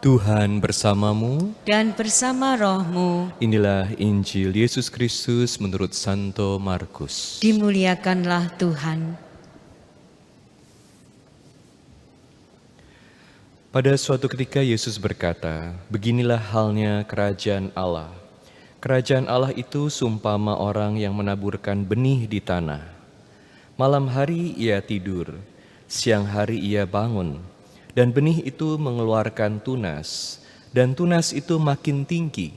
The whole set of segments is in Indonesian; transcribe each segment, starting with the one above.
Tuhan bersamamu. dan bersama rohmu. Inilah Injil Yesus Kristus menurut Santo Markus. Dimuliakanlah Tuhan. Pada suatu ketika Yesus berkata, "Beginilah halnya kerajaan Allah. Kerajaan Allah itu seumpama orang yang menaburkan benih di tanah. Malam hari ia tidur, siang hari ia bangun, dan benih itu mengeluarkan tunas, dan tunas itu makin tinggi.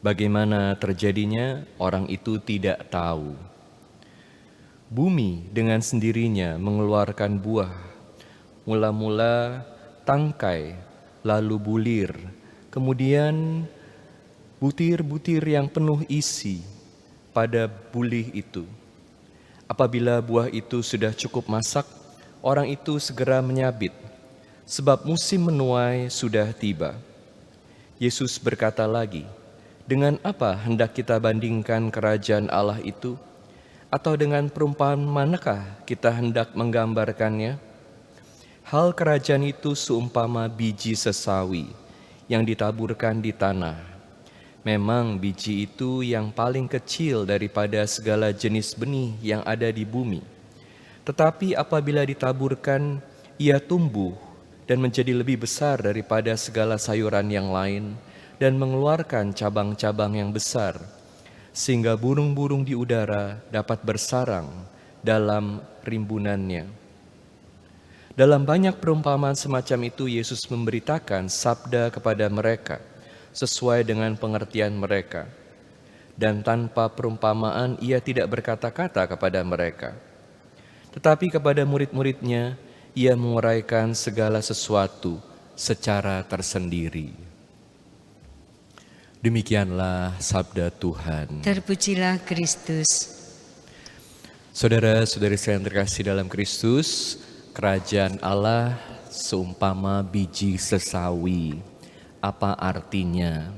Bagaimana terjadinya, orang itu tidak tahu. Bumi dengan sendirinya mengeluarkan buah, mula-mula tangkai, lalu bulir, kemudian butir-butir yang penuh isi pada bulih itu. Apabila buah itu sudah cukup masak, orang itu segera menyabit, sebab musim menuai sudah tiba." Yesus berkata lagi, "Dengan apa hendak kita bandingkan kerajaan Allah itu? Atau dengan perumpamaan manakah kita hendak menggambarkannya? Hal kerajaan itu seumpama biji sesawi yang ditaburkan di tanah. Memang biji itu yang paling kecil daripada segala jenis benih yang ada di bumi. Tetapi apabila ditaburkan, ia tumbuh dan menjadi lebih besar daripada segala sayuran yang lain dan mengeluarkan cabang-cabang yang besar, sehingga burung-burung di udara dapat bersarang dalam rimbunannya." Dalam banyak perumpamaan semacam itu, Yesus memberitakan sabda kepada mereka sesuai dengan pengertian mereka. Dan tanpa perumpamaan ia tidak berkata-kata kepada mereka. Tetapi kepada murid-muridnya, ia menguraikan segala sesuatu secara tersendiri. Demikianlah sabda Tuhan. Terpujilah Kristus. Saudara-saudari saya yang terkasih dalam Kristus, kerajaan Allah seumpama biji sesawi. Apa artinya?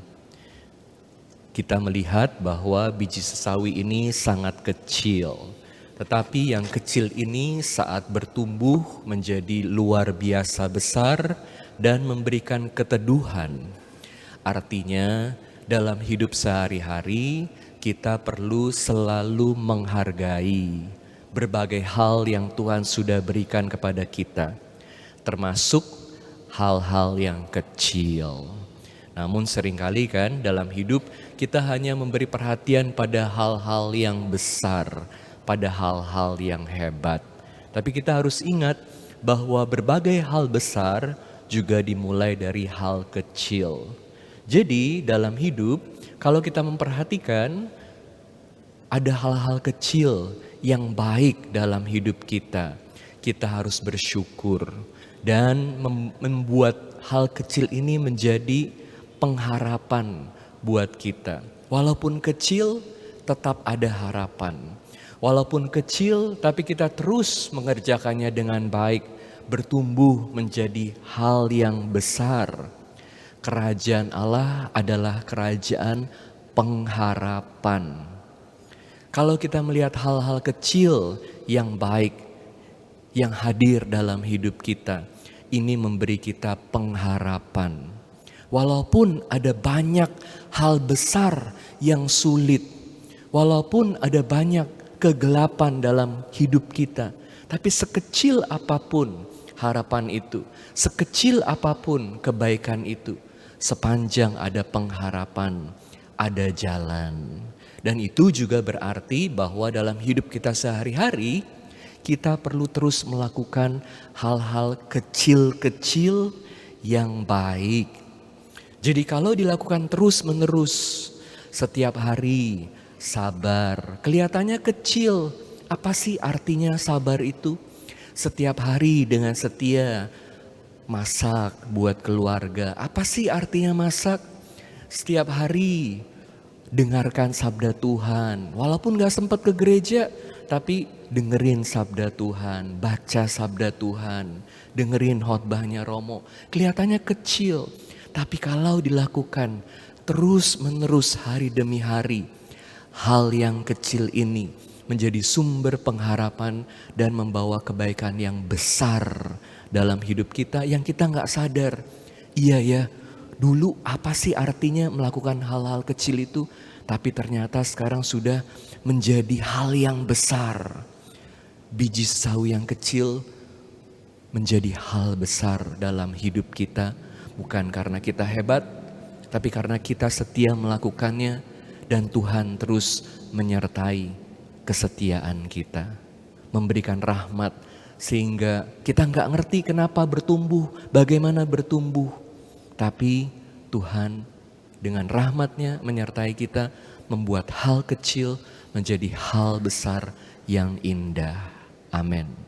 Kita melihat bahwa biji sesawi ini sangat kecil. Tetapi yang kecil ini saat bertumbuh menjadi luar biasa besar dan memberikan keteduhan. Artinya dalam hidup sehari-hari kita perlu selalu menghargai berbagai hal yang Tuhan sudah berikan kepada kita, termasuk hal-hal yang kecil. Namun seringkali kan dalam hidup kita hanya memberi perhatian pada hal-hal yang besar, pada hal-hal yang hebat. Tapi kita harus ingat bahwa berbagai hal besar juga dimulai dari hal kecil. Jadi dalam hidup kalau kita memperhatikan ada hal-hal kecil yang baik dalam hidup kita, kita harus bersyukur dan membuat hal kecil ini menjadi pengharapan buat kita. Walaupun kecil tetap ada harapan. Walaupun kecil, tapi kita terus mengerjakannya dengan baik, bertumbuh menjadi hal yang besar. Kerajaan Allah adalah kerajaan pengharapan. Kalau kita melihat hal-hal kecil yang baik, yang hadir dalam hidup kita, ini memberi kita pengharapan. Walaupun ada banyak hal besar yang sulit, walaupun ada banyak kegelapan dalam hidup kita, tapi sekecil apapun harapan itu, sekecil apapun kebaikan itu, sepanjang ada pengharapan, ada jalan. Dan itu juga berarti bahwa dalam hidup kita sehari-hari, kita perlu terus melakukan hal-hal kecil-kecil yang baik. Jadi kalau dilakukan terus-menerus setiap hari, sabar, kelihatannya kecil. Apa sih artinya sabar itu? Setiap hari dengan setia masak buat keluarga. Apa sih artinya masak? Setiap hari dengarkan sabda Tuhan. Walaupun gak sempat ke gereja, tapi dengerin sabda Tuhan, baca sabda Tuhan, dengerin khotbahnya Romo. Kelihatannya kecil, tapi kalau dilakukan terus-menerus hari demi hari, hal yang kecil ini menjadi sumber pengharapan dan membawa kebaikan yang besar dalam hidup kita yang kita nggak sadar. Iya ya, dulu apa sih artinya melakukan hal-hal kecil itu? Tapi ternyata sekarang sudah menjadi hal yang besar. Biji sesawi yang kecil menjadi hal besar dalam hidup kita. Bukan karena kita hebat, tapi karena kita setia melakukannya dan Tuhan terus menyertai kesetiaan kita. Memberikan rahmat sehingga kita nggak ngerti kenapa bertumbuh, bagaimana bertumbuh. Tapi Tuhan dengan rahmat-Nya menyertai kita, membuat hal kecil menjadi hal besar yang indah. Amin.